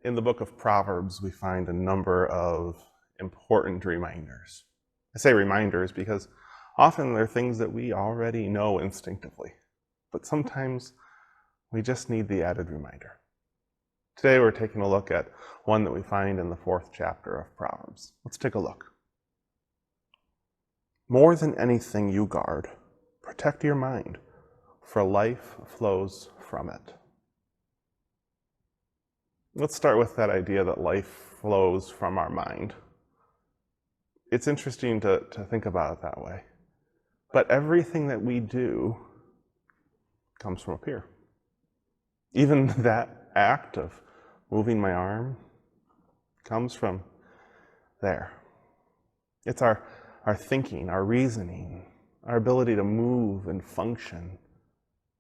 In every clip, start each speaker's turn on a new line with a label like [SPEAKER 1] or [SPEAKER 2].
[SPEAKER 1] In the book of Proverbs, we find a number of important reminders. I say reminders because often they're things that we already know instinctively, but sometimes we just need the added reminder. Today we're taking a look at one that we find in the 4th chapter of Proverbs. Let's take a look. More than anything you guard, protect your mind, for life flows from it. Let's start with that idea that life flows from our mind. It's interesting to think about it that way. But everything that we do comes from up here. Even that act of moving my arm comes from there. It's our thinking, our reasoning, our ability to move and function,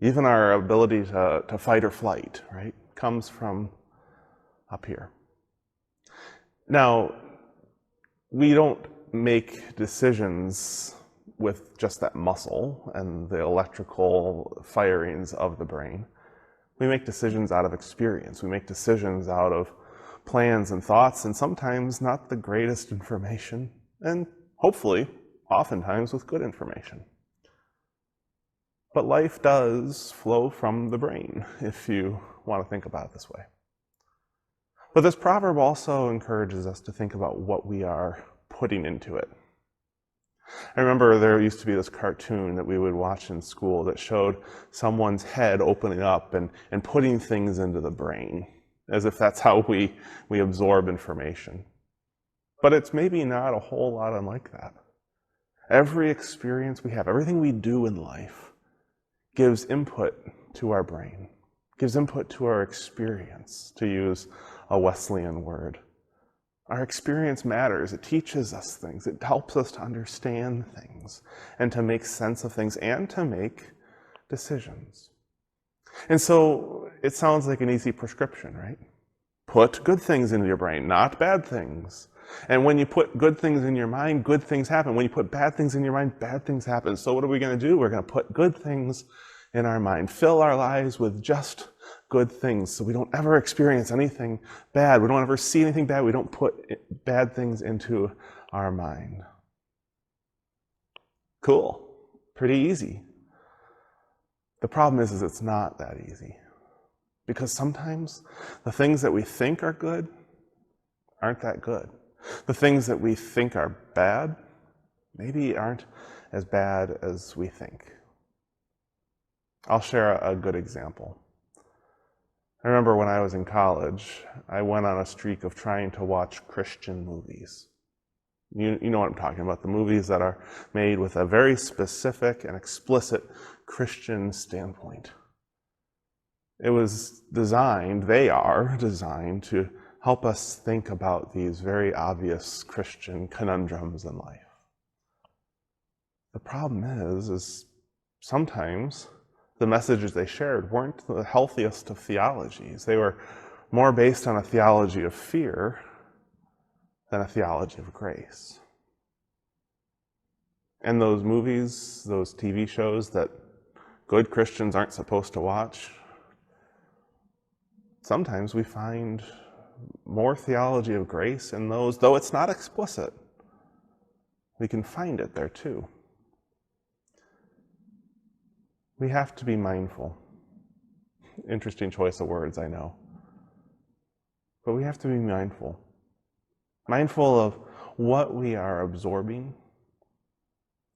[SPEAKER 1] even our ability to fight or flight, right, comes from up here. Now, we don't make decisions with just that muscle and the electrical firings of the brain. We make decisions out of experience. We make decisions out of plans and thoughts, and sometimes not the greatest information, and hopefully, oftentimes with good information. But life does flow from the brain, if you want to think about it this way. But this proverb also encourages us to think about what we are putting into it. I remember there used to be this cartoon that we would watch in school that showed someone's head opening up and putting things into the brain, as if that's how we absorb information. But it's maybe not a whole lot unlike that. Every experience we have, everything we do in life, gives input to our brain, gives input to our experience, to use a Wesleyan word. Our experience matters. It teaches us things. It helps us to understand things and to make sense of things and to make decisions. And so it sounds like an easy prescription, right? Put good things into your brain, not bad things. And when you put good things in your mind, good things happen. When you put bad things in your mind, bad things happen. So what are we going to do? We're going to put good things in our mind. Fill our lives with just good things so we don't ever experience anything bad. We don't ever see anything bad. We don't put bad things into our mind. Cool. Pretty easy. The problem is it's not that easy. Because sometimes the things that we think are good aren't that good. The things that we think are bad maybe aren't as bad as we think. I'll share a good example. I remember when I was in college, I went on a streak of trying to watch Christian movies. You know what I'm talking about, the movies that are made with a very specific and explicit Christian standpoint. They are designed to help us think about these very obvious Christian conundrums in life. The problem is sometimes the messages they shared weren't the healthiest of theologies. They were more based on a theology of fear than a theology of grace. And those movies, those TV shows that good Christians aren't supposed to watch, sometimes we find more theology of grace in those, though it's not explicit. We can find it there too. We have to be mindful. Interesting choice of words, I know. But we have to be mindful. Mindful of what we are absorbing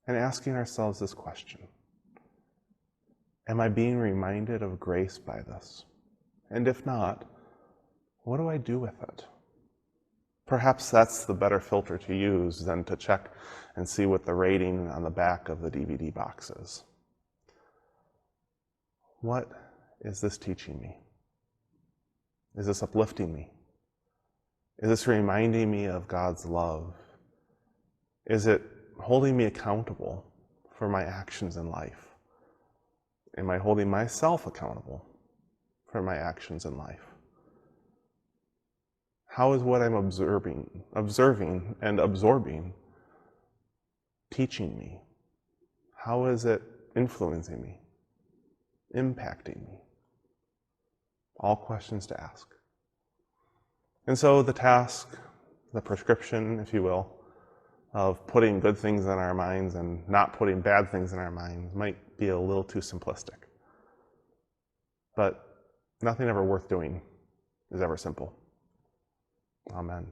[SPEAKER 1] and asking ourselves this question. Am I being reminded of grace by this? And if not, what do I do with it? Perhaps that's the better filter to use than to check and see what the rating on the back of the DVD box is. What is this teaching me? Is this uplifting me? Is this reminding me of God's love? Is it holding me accountable for my actions in life? Am I holding myself accountable for my actions in life? How is what I'm observing and absorbing teaching me? How is it influencing me? Impacting me? All questions to ask. And so the task, the prescription, if you will, of putting good things in our minds and not putting bad things in our minds might be a little too simplistic. But nothing ever worth doing is ever simple. Amen.